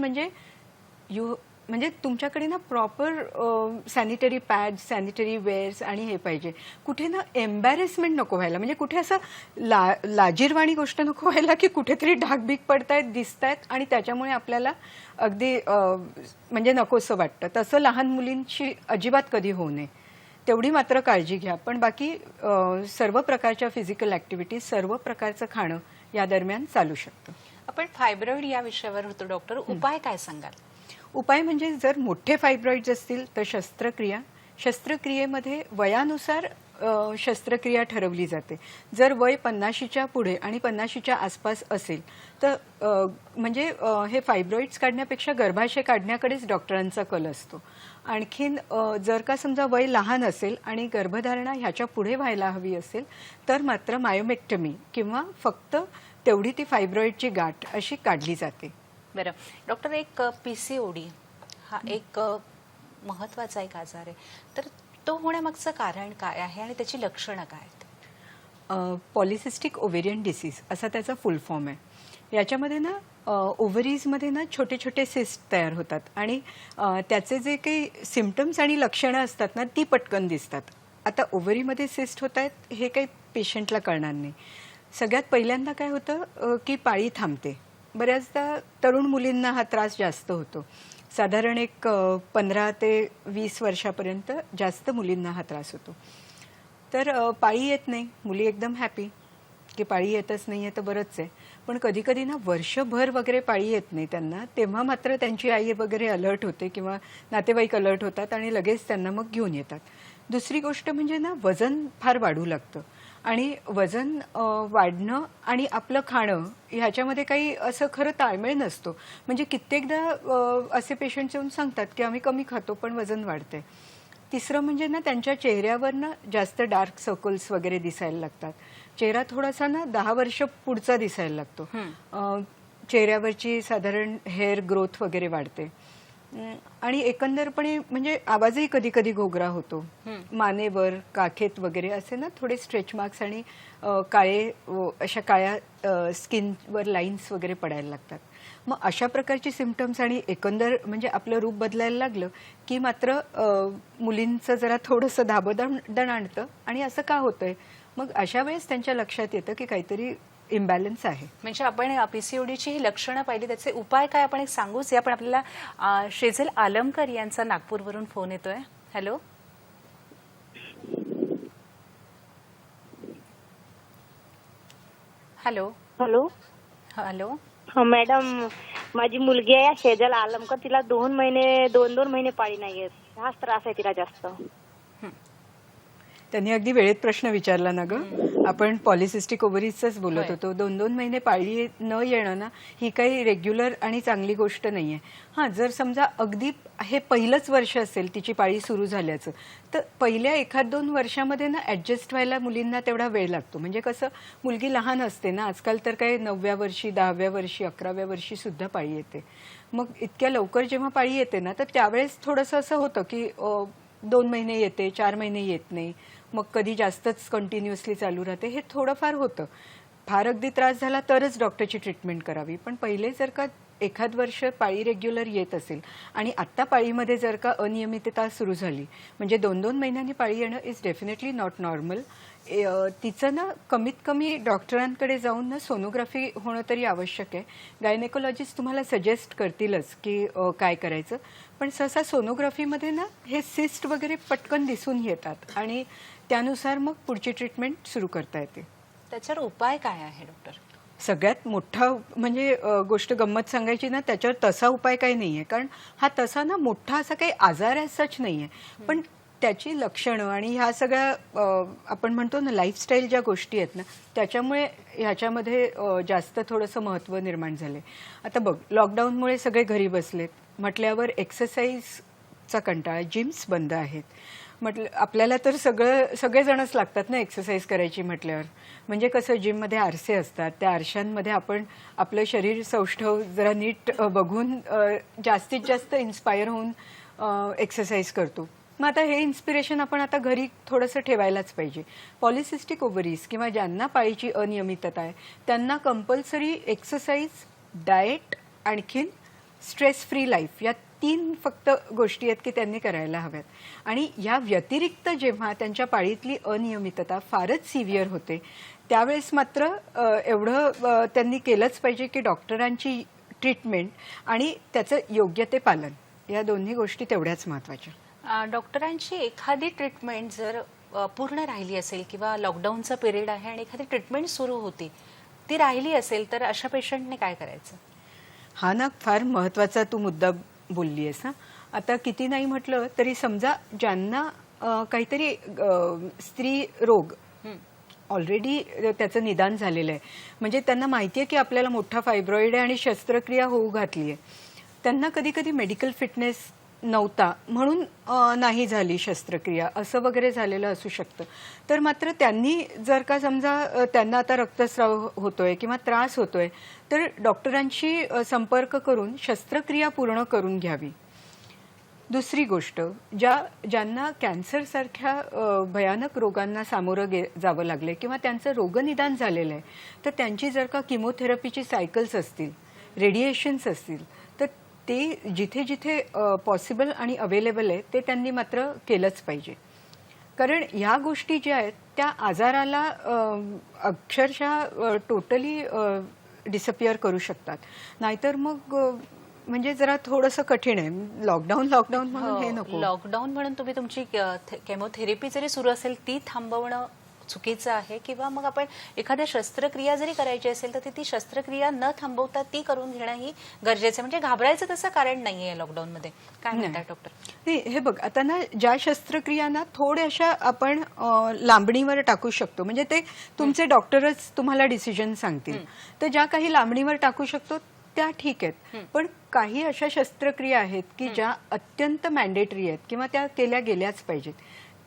म्हणजे तुमच्याकडे ना proper sanitary pads, sanitary wears आणि हे पाहिजे. कुठे ना एम्बॅरेसमेंट नको व्हायला, म्हणजे कुठे असं लाजीरवाणी गोष्ट नको व्हायला की कुठेतरी ढाकबीक पडतायत दिसतायत आणि त्याच्यामुळे आपल्याला अगदी म्हणजे नकोसं वाटतं. तसं लहान मुलींची अजिबात कधी होऊ नये तेवढी मात्र काळजी घ्या. पण बाकी सर्व प्रकारच्या फिजिकल ॲक्टिव्हिटीज, सर्व प्रकारचं खाणं या दरम्यान चालू शकतं. आपण फायब्रॉइड या विषयावर होतो डॉक्टर, उपाय काय सांगाल? उपाय म्हणजे जर मोठे फायब्रॉइड्स असतील तर शस्त्रक्रियेमध्ये वयानुसार शस्त्रक्रिया ठरवली जाते. जर वय 50च्या पुढे आणि 50च्या आसपास असेल तर म्हणजे हे फायब्रॉइड्स काढण्यापेक्षा गर्भाशय काढण्याकडेच डॉक्टरांचा कल असतो. आणखीन जर का समजा वय लहान असेल आणि गर्भधारणा ह्याच्या पुढे व्हायला हवी असेल तर मात्र मायोमेक्टमी किंवा फक्त तेवढी ती फायब्रॉइडची गाठ अशी काढली जाते. बरं डॉक्टर, एक PCOD हा एक महत्त्वाचा एक आजार आहे, तर तो होण्यामागचं कारण काय आहे आणि त्याची लक्षणं काय आहेत? पॉलिसिस्टिक ओव्हेरियन डिसीज असा त्याचा फुल फॉर्म आहे. याच्यामध्ये ना ओव्हरीजमध्ये ना छोटे छोटे सिस्ट तयार होतात आणि त्याचे जे काही सिम्पटम्स आणि लक्षणं असतात ना ती पटकन दिसतात. आता ओव्हरीमध्ये सिस्ट होत आहेत हे काही पेशंटला कळणार नाही. सगळ्यात पहिल्यांदा काय होतं की पाळी थांबते. बऱ्याचदा तरुण मुलींना हा त्रास जास्त होतो. साधारण एक 15 ते 20 वर्षापर्यंत जास्त मुलींना हा त्रास होतो. तर पाळी येत नाही, मुली एकदम हॅपी की पाळी येतच नाही आहे तर बरंच आहे. पण कधी कधी ना वर्षभर वगैरे पाळी येत नाही त्यांना, तेव्हा मात्र त्यांची आई वगैरे अलर्ट होते किंवा नातेवाईक अलर्ट होतात आणि लगेच त्यांना मग घेऊन येतात. दुसरी गोष्ट म्हणजे ना वजन फार वाढू लागतं आणि वजन वाढणं आणि आपलं खाणं ह्याच्यामध्ये काही असं खरं ताळमेळ नसतो. म्हणजे कित्येकदा असे पेशंट्स येऊन सांगतात की आम्ही कमी खातो पण वजन वाढते. तिसरं म्हणजे ना त्यांच्या चेहऱ्यावर ना जास्त डार्क सर्कल्स वगैरे दिसायला लागतात. चेहरा थोडासा ना 10 वर्ष पुढचा दिसायला लागतो. चेहऱ्यावरची साधारण हेअर ग्रोथ वगैरे वाढते आणि एकंदरपणे म्हणजे आवाजही कधी कधी घोगरा होतो. मानेवर, काखेत वगैरे असे ना थोडे स्ट्रेच मार्क्स आणि काळे अशा काळ्या स्किनवर लाईन्स वगैरे पडायला लागतात. मग अशा प्रकारची सिम्पटम्स आणि एकंदर म्हणजे आपलं रूप बदलायला लागलं की मात्र मुलींचं जरा थोडंसं धाबदण आणतं आणि असं का होतंय. मग अशा वेळेस त्यांच्या लक्षात येतं की काहीतरी इम्बॅलन्स आहे. म्हणजे आपण PCODची ही लक्षणं पाहिली, त्याचे उपाय काय आपण एक सांगूच या. पण आपल्याला शेजल आलमकर यांचा नागपूरवरून फोन येतोय. हॅलो. हॅलो. हॅलो. हॅलो. हा मॅडम, माझी मुलगी आहे शेजल आलमकर. तिला 2 महिने पाळी नाही येत. हाच त्रास आहे तिला जास्त. त्यांनी अगदी वेळेत प्रश्न विचारला ना ग. आपण पॉलिसिस्टिक ओव्हरीजच बोलत होय. होतो. 2-2 महिने पाळी न येणं ना ही काही रेग्युलर आणि चांगली गोष्ट नाहीये. हां, जर समजा अगदी हे पहिलंच वर्ष असेल तिची पाळी सुरू झाल्याचं, तर पहिल्या 1-2 वर्षामध्ये ना ॲडजस्ट व्हायला मुलींना तेवढा वेळ लागतो. म्हणजे कसं, मुलगी लहान असते ना, आजकाल तर काय 9व्या वर्षी, 10व्या वर्षी, 11व्या वर्षी सुद्धा पाळी येते. मग इतक्या लवकर जेव्हा पाळी येते ना, तर त्यावेळेस थोडंसं असं होतं की 2 महिने येते, 4 महिने येत नाही, मग कधी जास्तच कंटिन्युअसली चालू राहते, हे थोडंफार होतं. फार अगदी त्रास झाला तरच डॉक्टरची ट्रीटमेंट करावी. पण पहिले जर का 1 वर्ष पाळी रेग्युलर येत असेल आणि आत्ता पाळीमध्ये जर का अनियमितता सुरू झाली, म्हणजे 2-2 महिन्यांनी पाळी येणं इज डेफिनेटली नॉट नॉर्मल. तिचं ना कमीत कमी डॉक्टरांकडे जाऊन ना सोनोग्राफी होणं तरी आवश्यक आहे. गायनेकोलॉजिस्ट तुम्हाला सजेस्ट करतीलच की काय करायचं. पण सहसा सोनोग्राफीमध्ये ना हे सिस्ट वगैरे पटकन दिसून येतात आणि त्यानुसार मग पुढची ट्रीटमेंट सुरू करता येते. त्याच्यावर उपाय काय आहे डॉक्टर? सगळ्यात मोठा म्हणजे गोष्ट गंमत सांगायची ना, त्याच्यावर तसा उपाय काही नाही आहे. कारण हा तसा ना मोठा असा काही आजार आहे सच नाही आहे. पण त्याची लक्षणं आणि ह्या सगळ्या आपण म्हणतो ना लाईफस्टाईल ज्या गोष्टी आहेत ना, त्याच्यामुळे ह्याच्यामध्ये जास्त थोडंसं महत्त्व निर्माण झाले. आता बघ, लॉकडाऊनमुळे सगळे घरी बसलेत म्हटल्यावर एक्सरसाइजचा कंटाळा, जिम्स बंद आहेत म्हटलं. आपल्याला तर सगळेजणच लागतात ना एक्सरसाइज करायची म्हटल्यावर. म्हणजे कसं, जिममध्ये आरसे असतात, त्या आरशांमध्ये आपण आपलं शरीर सौष्ठव जरा नीट बघून जास्तीत जास्त इन्स्पायर होऊन एक्सरसाइज करतो. मग आता हे इन्स्पिरेशन आपण आता घरी थोडंसं ठेवायलाच पाहिजे. पॉलिसिस्टिक ओव्हरीज किंवा ज्यांना पाळीची अनियमितता आहे त्यांना कंपल्सरी एक्सरसाइज, डाएट, आणखीन स्ट्रेस फ्री लाईफ, या 3 फक्त गोष्टी आहेत की त्यांनी करायला हव्यात. आणि या व्यतिरिक्त जेव्हा त्यांच्या पाळीतली अनियमितता फारच सिव्हिअर होते त्यावेळेस मात्र एवढं त्यांनी केलंच पाहिजे की डॉक्टरांची ट्रीटमेंट आणि त्याचं योग्य ते पालन, या दोन्ही गोष्टी तेवढ्याच महत्त्वाच्या. डॉक्टरांची एखादी ट्रीटमेंट जर पूर्ण राहिली असेल किंवा लॉकडाऊनचा पिरियड आहे आणि एखादी ट्रीटमेंट सुरू होती, ती राहिली असेल, तर अशा पेशंटने काय करायचं? हा ना फार महत्त्वाचा तू मुद्दा बोलली आहेस. ना, आता किती नाही म्हटलं तरी समजा ज्यांना काहीतरी स्त्री रोग ऑलरेडी त्याचं निदान झालेलं आहे, म्हणजे त्यांना माहिती आहे की आपल्याला मोठा फायब्रॉइड आहे आणि शस्त्रक्रिया होऊ घातली आहे, त्यांना कधी कधी मेडिकल फिटनेस नव्हता म्हणून नाही झाली शस्त्रक्रिया, असं वगैरे झालेलं असू शकतं. तर मात्र त्यांनी जर का समजा त्यांना आता रक्तस्राव होतोय किंवा त्रास होतोय, तर डॉक्टरांशी संपर्क करून शस्त्रक्रिया पूर्ण करून घ्यावी. दुसरी गोष्ट, ज्यांना कॅन्सरसारख्या भयानक रोगांना सामोरं जावं लागले किंवा त्यांचं रोगनिदान झालेलं आहे, तर त्यांची जर का किमोथेरपीची सायकल्स असतील, रेडिएशन्स असतील, तर ते जिथे जिथे पॉसिबल आणि अवेलेबल आहे ते त्यांनी मात्र केलंच पाहिजे. कारण ह्या गोष्टी ज्या आहेत त्या आजाराला अक्षरशः टोटली डिसअपिअर करू शकतात. नाहीतर मग म्हणजे जरा थोडंसं कठीण आहे. लॉकडाऊन म्हणून हे नको. लॉकडाऊन म्हणून तुम्ही तुमची केमोथेरपी जरी सुरू असेल ती थांबवणं चुकीचं आहे, किंवा मग आपण एखाद्या शस्त्रक्रिया जरी करायची असेल तर ती शस्त्रक्रिया न थांबवता ती करून घेणं ही गरजेचं. म्हणजे घाबरायचं तसं कारण नाहीये लॉकडाऊनमध्ये. काय म्हणतात डॉक्टर? नाही, हे बघ, आता ना ज्या शस्त्रक्रियांना थोड्याशा आपण लांबणीवर टाकू शकतो, म्हणजे ते तुमचे डॉक्टरच तुम्हाला डिसिजन सांगतील, तर ज्या काही लांबणीवर टाकू शकतो त्या ठीक आहेत. पण काही अशा शस्त्रक्रिया आहेत की ज्या अत्यंत मॅन्डेटरी आहेत किंवा त्या केल्या गेल्याच पाहिजेत,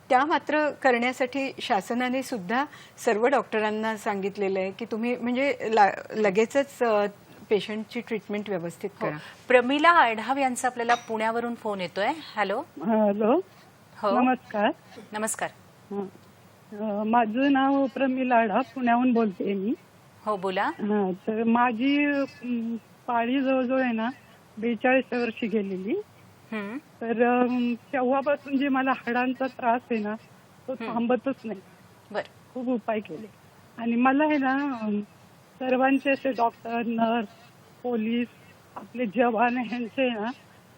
त्या मात्र करण्यासाठी शासनाने सुद्धा सर्व डॉक्टरांना सांगितलेलं आहे की तुम्ही म्हणजे लगेचच पेशंटची ट्रीटमेंट व्यवस्थित करा. प्रमिला आढाव यांचा आपल्याला पुण्यावरून फोन येतोय. हॅलो. हॅलो. हो, नमस्कार. नमस्कार. माझं नाव प्रमिला आढाव, पुण्याहून बोलते मी. हो, बोला. तर माझी पाळी जवळजवळ आहे ना 42 वर्षी गेलेली. तर तेव्हापासून जे मला हाडांचा त्रास आहे ना तो थांबतच नाही. बर. खूप उपाय केले आणि मला आहे ना सर्वांचे असे डॉक्टर, नर्स, पोलीस, आपले जवान ह्यांचे ना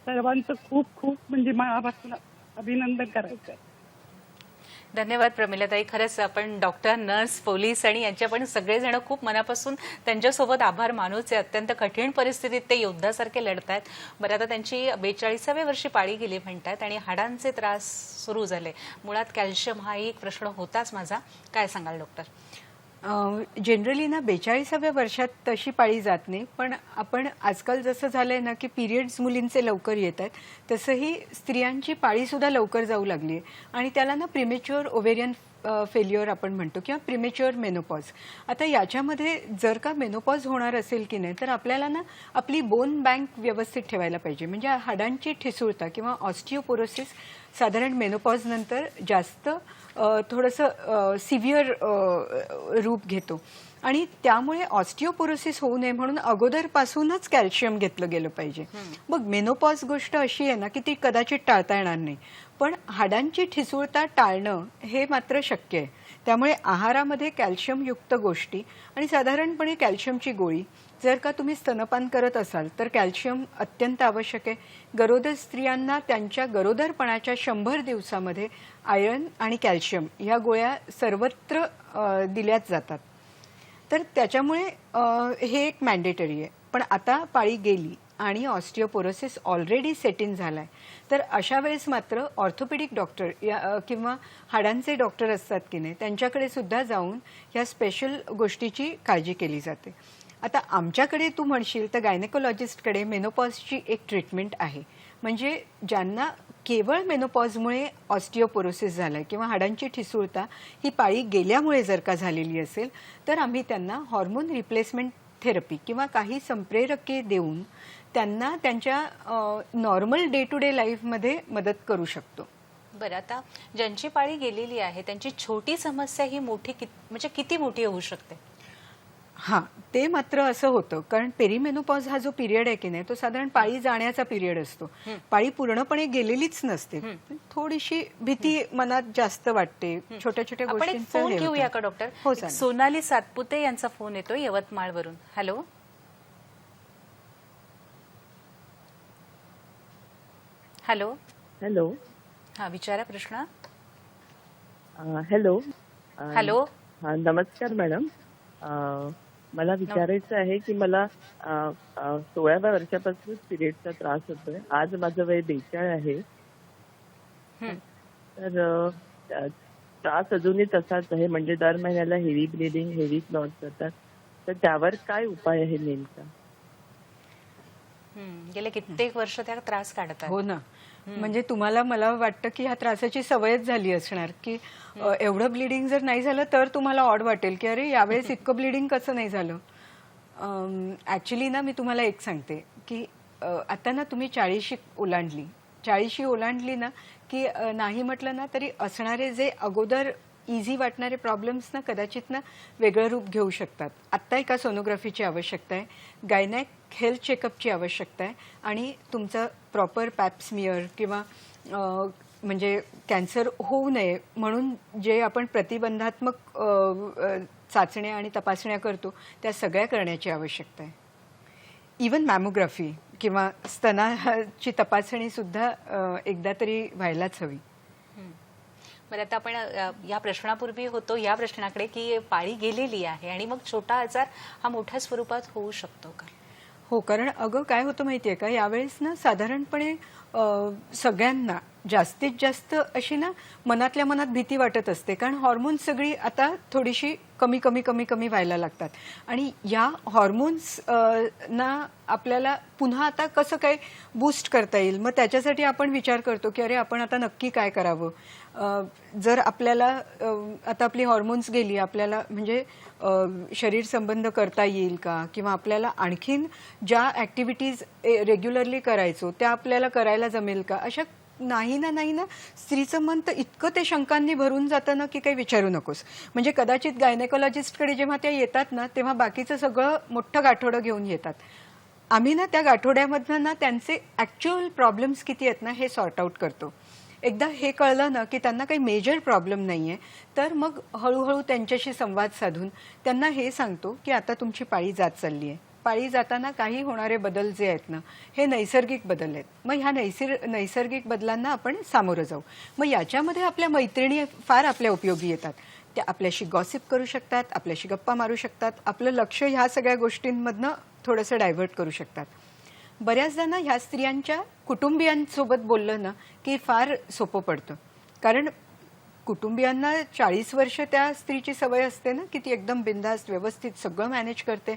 सर्वांचं खूप खूप म्हणजे मनापासून अभिनंदन करायचं आहे. धन्यवाद प्रमिलाताई. खरंच आपण डॉक्टर, नर्स, पोलीस आणि यांचे पण सगळेजण खूप मनापासून त्यांच्यासोबत आभार मानूच आहे. अत्यंत कठीण परिस्थितीत ते योद्धासारखे लढतायत. बरं, आता त्यांची 42व्या वर्षी पाळी गेली म्हणतात आणि हाडांचे त्रास सुरू झाले. मुळात कॅल्शियम हा एक प्रश्न होताच माझा. काय सांगाल डॉक्टर? जनरली ना 42व्या वर्षात तशी पाळी जात नाही, पण आपण आजकाल जसं झालंय ना की पिरियड्स मुलींचे लवकर येत आहेत, तसंही स्त्रियांची पाळी सुद्धा लवकर जाऊ लागली आहे आणि त्याला ना प्रिमेच्युअर ओव्हेरियन फेल्युअर आपण म्हणतो किंवा प्रिमेच्युअर मेनोपॉज. आता याच्यामध्ये जर का मेनोपॉज होणार असेल की नाही, तर आपल्याला ना आपली बोन बँक व्यवस्थित ठेवायला पाहिजे. म्हणजे हाडांची ठिसूळता किंवा ऑस्टिओपोरोसिस साधारण मेनोपॉज नंतर जास्त थोडंसं सिव्हिअर रूप घेतो आणि त्यामुळे ऑस्टिओपोरोसिस होऊ नये म्हणून अगोदरपासूनच कॅल्शियम घेतलं गेलं पाहिजे. मग मेनोपॉज गोष्ट अशी आहे ना की ती कदाचित टाळता येणार नाही, पण हाडांची ठिसूळता टाळणं हे मात्र शक्य आहे. त्यामुळे आहारामध्ये कॅल्शियमयुक्त गोष्टी आणि साधारणपणे कॅल्शियमची गोळी, जर का तुम्ही स्तनपान करत असाल तर कॅल्शियम अत्यंत आवश्यक आहे. गरोदर स्त्रियांना त्यांच्या गरोदरपणाच्या 100 दिवसामध्ये आयर्न आणि कॅल्शियम या गोळ्या सर्वत्र दिल्याच जातात. तर त्याच्यामुळे हे एक मॅन्डेटरी आहे. पण आता पाळी गेली आणि ऑस्टिओपोरोसिस ऑलरेडी सेट इन झालाय, तर अशा वेळेस मात्र ऑर्थोपेडिक डॉक्टर किंवा हाडांचे डॉक्टर असतात की नाही, त्यांच्याकडे सुद्धा जाऊन ह्या स्पेशल गोष्टीची काळजी केली जाते. आता आमच्याकडे तू म्हणशील तर गायनेकोलॉजिस्टकडे मेनोपॉजची एक ट्रीटमेंट आहे. म्हणजे ज्यांना केवळ मेनोपॉजमुळे ऑस्टिओपोरोसिस झालाय किंवा हाडांची ठिसूळता ही पाळी गेल्यामुळे जर का झालेली असेल, तर आम्ही त्यांना हॉर्मोन रिप्लेसमेंट थेरपी किंवा काही संप्रेरके देऊन त्यांना त्यांच्या नॉर्मल डे टू डे लाईफमध्ये मदत करू शकतो. बरं, आता ज्यांची पाळी गेलेली आहे त्यांची छोटी समस्या ही मोठी म्हणजे किती मोठी होऊ शकते? हां, ते मात्र असं होतं, कारण पेरिमेनोपॉज हा जो पिरियड आहे की नाही, तो साधारण पाळी जाण्याचा पिरियड असतो. पाळी पूर्णपणे गेलेलीच नसते. थोडीशी भीती मनात जास्त वाटते, छोट्या छोट्या आपण एक गोष्टींचं फोन हे घेऊया होतं. का डॉक्टर? हो, चालेल. सोनाली सातपुते यांचा फोन येतो यवतमाळवरून. Hello hello hello. हा, विचारा प्रश्न. हॅलो. हॅलो. हा, नमस्कार मॅडम. मला विचारायचं आहे की मला 16व्या वर्षापासून पिरियडचा त्रास होतोय. आज माझं वय 42 आहे. तर त्रास अजूनही तसाच आहे. म्हणजे दर महिन्याला हेवी ब्लिडिंग, हेवी क्लॉट्स होतात. तर त्यावर काय उपाय आहे नेमका? गेले कित्येक वर्ष त्या त्रास काढतात. हो ना. म्हणजे तुम्हाला, मला वाटतं की ह्या त्रासाची सवयच झाली असणार की एवढं ब्लिडिंग जर नाही झालं तर तुम्हाला ऑड वाटेल की अरे यावेळेस इतकं ब्लिडिंग कसं नाही झालं. ऍक्च्युली ना मी तुम्हाला एक सांगते की आता ना तुम्ही 40शी ओलांडली ना की नाही म्हटलं ना तरी असणारे जे अगोदर इझी वाटणारे प्रॉब्लेम्स ना कदाचित ना वेगळं रूप घेऊ शकतात. आत्ता एका सोनोग्राफीची आवश्यकता आहे, गायनॅक हेल्थ चेकअपची आवश्यकता आहे आणि तुमचं प्रॉपर पॅप्समियर किंवा म्हणजे कॅन्सर होऊ नये म्हणून जे आपण प्रतिबंधात्मक चाचण्या आणि तपासण्या करतो त्या सगळ्या करण्याची आवश्यकता आहे. इवन मॅमोग्राफी किंवा स्तनाची तपासणी सुद्धा एकदा तरी व्हायलाच हवी. बरं, आता आपण या प्रश्नापूर्वी होतो या प्रश्नाकडे की पाळी गेलेली आहे आणि मग छोटा आजार हा मोठ्या स्वरूपात होऊ शकतो का? हो, कारण अगं काय होतं माहितीये का, यावेळेस ना साधारणपणे सगळ्यांना जास्तीत जास्त अशी ना मनातल्या मनात भीती वाटत असते, कारण हॉर्मोन्स सगळी आता थोडीशी कमी कमी कमी कमी व्हायला लागतात आणि या हॉर्मोन्स ना आपल्याला पुन्हा आता कसं काय बूस्ट करता येईल. मग त्याच्यासाठी आपण विचार करतो की अरे आपण आता नक्की काय करावं. जर आपल्याला आता आपली हॉर्मोन्स गेली, आपल्याला म्हणजे शरीर संबंध करता येईल का, किंवा आपल्याला आणखीन ज्या ऍक्टिव्हिटीज रेग्युलरली करायचो त्या आपल्याला करायला जमेल का. अशा नाही ना स्त्रीचं मन तर इतकं ते शंकांनी भरून जातं ना की काही विचारू नकोस. म्हणजे कदाचित गायनेकोलॉजिस्टकडे जेव्हा त्या येतात ना तेव्हा बाकीचं सगळं मोठं गाठोडं घेऊन येतात. आम्ही ना त्या गाठोड्यामधनं ना त्यांचे ऍक्च्युअल प्रॉब्लेम्स किती आहेत ना हे सॉर्ट आउट करतो. एकदा हे कळलं ना की त्यांना काही मेजर प्रॉब्लेम नाहीये, तर मग हळूहळू त्यांच्याशी संवाद साधून त्यांना हे सांगतो की आता तुमची पाळी जात चालली आहे, पाळी जाताना काही होणारे बदल जे आहेत ना, हे नैसर्गिक बदल आहेत. मग ह्या नैसर्गिक बदलांना आपण सामोरं जाऊ. मग याच्यामध्ये आपल्या मैत्रिणी फार आपल्या उपयोगी येतात. त्या आपल्याशी गॉसिप करू शकतात, आपल्याशी गप्पा मारू शकतात, आपलं लक्ष ह्या सगळ्या गोष्टींमधनं थोडंसं डायव्हर्ट करू शकतात. बऱ्याचदा ना ह्या स्त्रियांच्या कुटुंबियांसोबत बोललं ना की फार सोपं पडतं. कारण कुटुंबियांना 40 वर्ष त्या स्त्रीची सवय असते ना की ती एकदम बिनधास्त व्यवस्थित सगळं मॅनेज करते,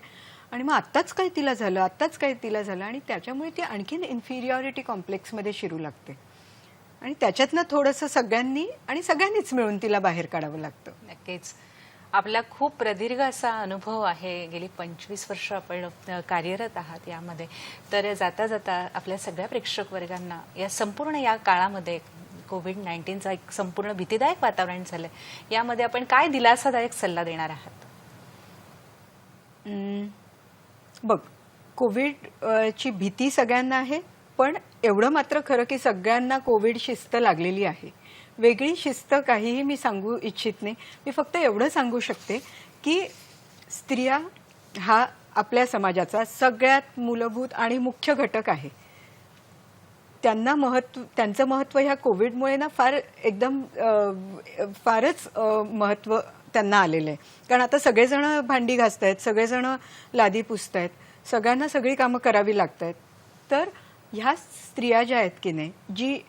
आणि मग आत्ताच काय तिला झालं, आत्ताच काय तिला झालं, आणि त्याच्यामुळे ती आणखीन इन्फिरियॉरिटी कॉम्प्लेक्समध्ये शिरू लागते. आणि त्याच्यातनं थोडंसं सगळ्यांनीच मिळून तिला बाहेर काढावं लागतं. नक्कीच. आपला खूप प्रदीर्घ असा अनुभव आहे, गेली 25 वर्ष आपण कार्यरत आहात यामध्ये. तर जाता जाता आपल्या सगळ्या प्रेक्षक वर्गांना या संपूर्ण या काळामध्ये कोविड-19चा एक संपूर्ण भीतीदायक वातावरण झालंय, यामध्ये आपण काय दिलासादायक सल्ला देणार आहात? बघ, कोविडची भीती सगळ्यांना आहे, पण एवढं मात्र खरं की सगळ्यांना कोविड शिस्त लागलेली आहे. वेगळी शिस्त काहीही मी सांगू इच्छित नाही. मी फक्त एवढं सांगू शकते की स्त्रिया हा आपल्या समाजाचा सगळ्यात मूलभूत आणि मुख्य घटक आहे. त्यांचं महत्त्व ह्या कोविडमुळे ना फारच महत्त्व त्यांना आलेलं आहे. कारण आता सगळेजण भांडी घासतायत, सगळेजण लादी पुसतायत, सगळ्यांना सगळी कामं करावी लागतायत. तर ह्या स्त्रिया ज्या आहेत की नाही,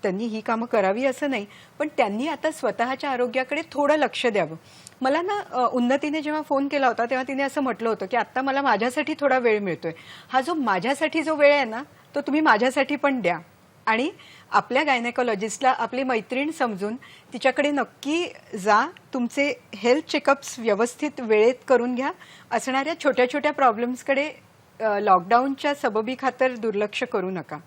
त्यांनी ही कामं करावी असं नाही, पण त्यांनी आता स्वतःच्या आरोग्याकडे थोडं लक्ष द्यावं. मला ना उन्नतीने जेव्हा फोन केला होता तेव्हा तिने असं म्हटलं होतं की आता मला माझ्यासाठी थोडा वेळ मिळतोय. हा जो माझ्यासाठी जो वेळ आहे ना, तो तुम्ही माझ्यासाठी पण द्या. आणि आपल्या गायनेकॉलॉजिस्टला आपली मैत्रीण समजून तिच्याकडे नक्की जा. तुमचे हेल्थ चेकअप्स व्यवस्थित वेळेत करून घ्या. असणाऱ्या छोट्या छोट्या प्रॉब्लेम्सकडे लॉकडाऊनच्या सबबी खातर दुर्लक्ष करू नका.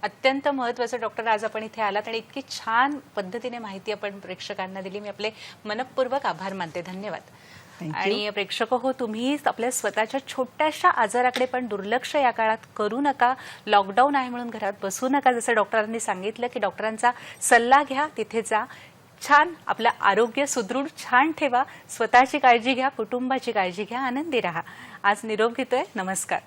अत्यंत महत्त्वाचं डॉक्टर, आज आपण इथे आलात आणि इतकी छान पद्धतीने माहिती आपण प्रेक्षकांना दिली. मी आपले मनपूर्वक आभार मानते. धन्यवाद. आणि प्रेक्षक हो, तुम्ही आपल्या स्वतःच्या छोट्याशा आजाराकडे पण दुर्लक्ष या काळात करू नका. लॉकडाऊन आहे म्हणून घरात बसू नका. जसं डॉक्टरांनी सांगितलं की डॉक्टरांचा सल्ला घ्या, तिथे जा, छान आपलं आरोग्य सुदृढ छान ठेवा, स्वतःची काळजी घ्या, कुटुंबाची काळजी घ्या, आनंदी राहा. आज निरोप घेतोय. नमस्कार.